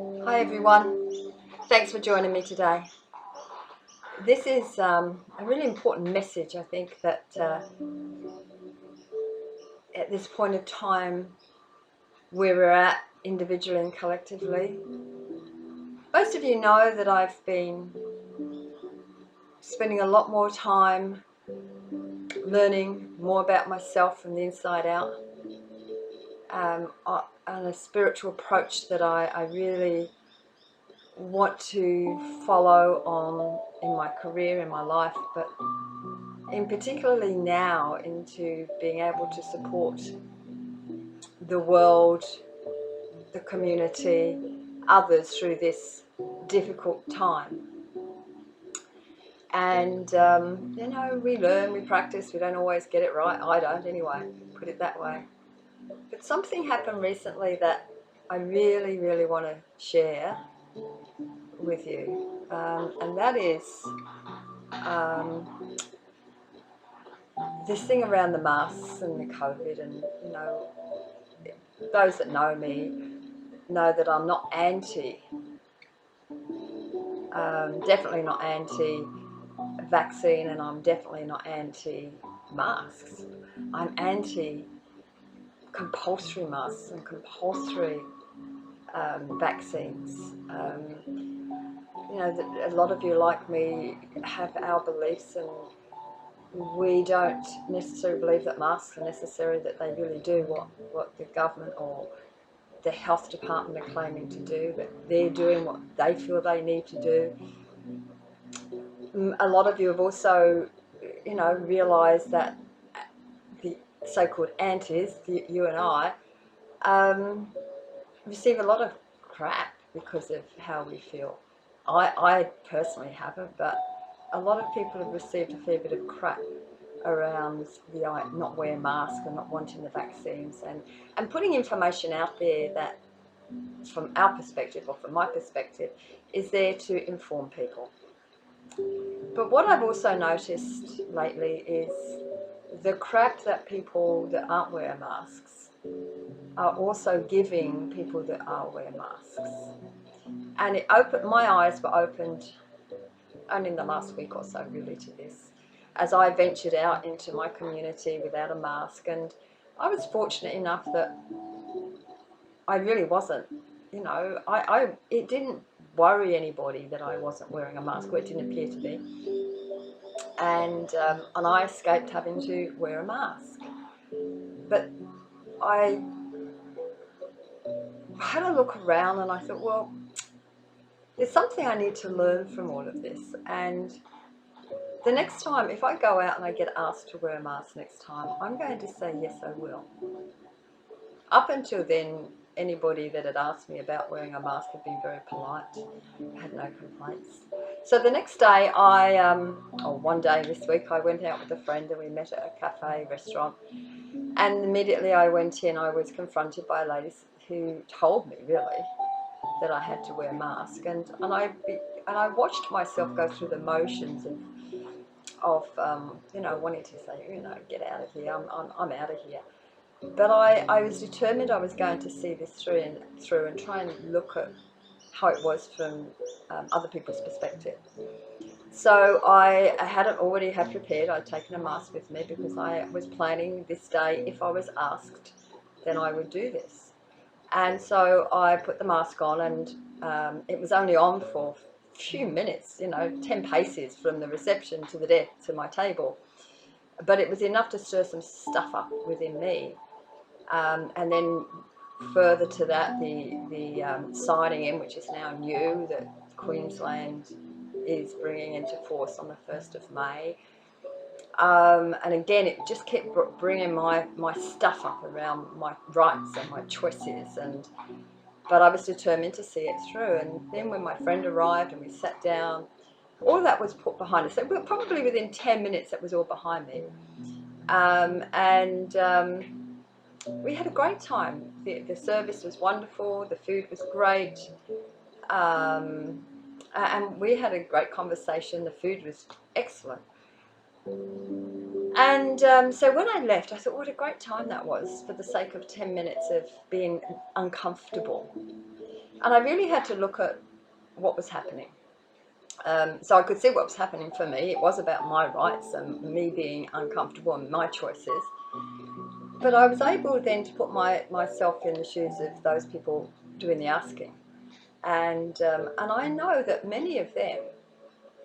Hi everyone, thanks for joining me today. This is a really important message, I think, that at this point of time where we're at individually and collectively, most of you know that I've been spending a lot more time learning more about myself from the inside out, and a spiritual approach that I really want to follow on in my career, in my life, but in particularly now into being able to support the world, the community, others through this difficult time. And we learn, we practice, we don't always get it right. I don't anyway, put it that way. But something happened recently that I really, really want to share with you, and that is this thing around the masks and the COVID. And those that know me know that I'm not definitely not anti-vaccine, and I'm definitely not anti-masks. I'm anti-compulsory masks and compulsory vaccines. A lot of you, like me, have our beliefs, and we don't necessarily believe that masks are necessary, that they really do what the government or the health department are claiming to do, that they're doing what they feel they need to do. A lot of you have also, realised that the so-called antis, you and I, receive a lot of crap because of how we feel. I personally haven't, but a lot of people have received a fair bit of crap around the not wearing masks and not wanting the vaccines, and putting information out there that, from our perspective or from my perspective, is there to inform people. But what I've also noticed lately is the crap that people that aren't wearing masks are also giving people that are wearing masks. And my eyes were opened only in the last week or so, really, to this, as I ventured out into my community without a mask. And I was fortunate enough that I really wasn't, it didn't worry anybody that I wasn't wearing a mask, or it didn't appear to be. And I escaped having to wear a mask. But I had a look around and I thought, well, there's something I need to learn from all of this. And the next time, if I go out and I get asked to wear a mask next time, I'm going to say, yes, I will. Up until then, anybody that had asked me about wearing a mask had been very polite. I had no complaints. So the next day, one day this week, I went out with a friend and we met at a cafe restaurant. And immediately I went in, I was confronted by a lady who told me, really, that I had to wear a mask. And I watched myself go through the motions of wanting to say, get out of here, I'm out of here. But I was determined I was going to see this through and try and look at how it was from other people's perspective. So I hadn't already had prepared. I'd taken a mask with me because I was planning this day, if I was asked, then I would do this. And so I put the mask on, and it was only on for a few minutes, 10 paces from the reception to the desk to my table. But it was enough to stir some stuff up within me. And then further to that, the signing in, which is now new, that Queensland is bringing into force on the 1st of May. And again, it just kept bringing my stuff up around my rights and my choices. But I was determined to see it through. And then when my friend arrived and we sat down, all of that was put behind us. So probably within 10 minutes, it was all behind me. We had a great time. The service was wonderful. The food was great. And we had a great conversation. The food was excellent. And so when I left, I thought, what a great time that was, for the sake of 10 minutes of being uncomfortable. And I really had to look at what was happening. So I could see what was happening for me. It was about my rights and me being uncomfortable and my choices. But I was able then to put myself in the shoes of those people doing the asking. And I know that many of them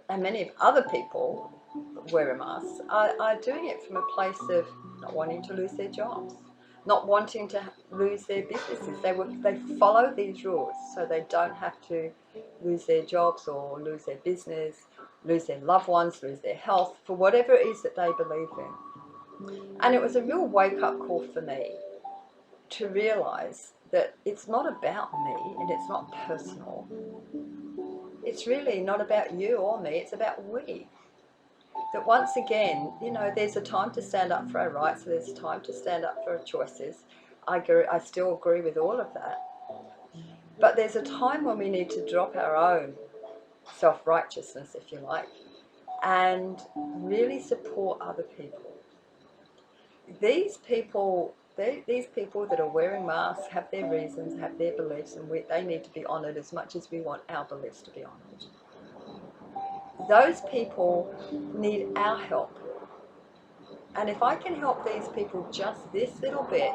and many of other people wearing masks are doing it from a place of not wanting to lose their jobs, not wanting to lose their businesses. They follow these rules so they don't have to lose their jobs or lose their business, lose their loved ones, lose their health, for whatever it is that they believe in. And it was a real wake-up call for me to realise that it's not about me and it's not personal. It's really not about you or me, it's about we. That once again, you know, there's a time to stand up for our rights, there's a time to stand up for our choices. I still agree with all of that. But there's a time when we need to drop our own self-righteousness, if you like, and really support other people. These people that are wearing masks have their reasons, have their beliefs, and they need to be honoured as much as we want our beliefs to be honoured. Those people need our help. And if I can help these people just this little bit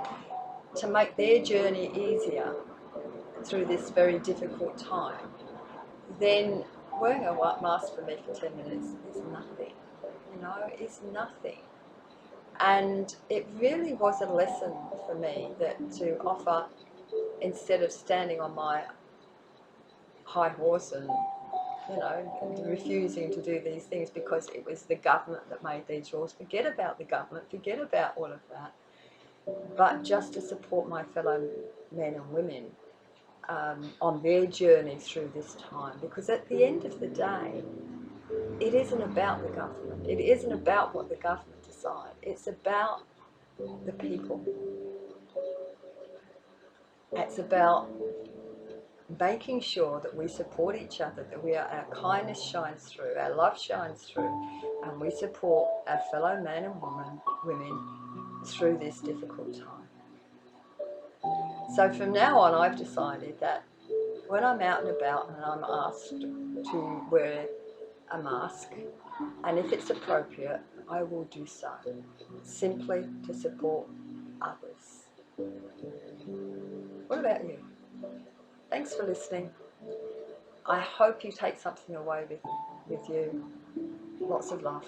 to make their journey easier through this very difficult time, then wearing a white mask for me for 10 minutes is nothing. You know, it's nothing. And it really was a lesson for me that to offer, instead of standing on my high horse and, you know, refusing to do these things because it was the government that made these rules. Forget about the government, forget about all of that. But just to support my fellow men and women on their journey through this time. Because at the end of the day, it isn't about the government. It isn't about what the government decide. It's about the people. It's about making sure that we support each other, that our kindness shines through, our love shines through, and we support our fellow men and women through this difficult time. So from now on, I've decided that when I'm out and about and I'm asked to wear a mask, and if it's appropriate, I will do so, simply to support others. What about you? Thanks for listening. I hope you take something away with you. Lots of love.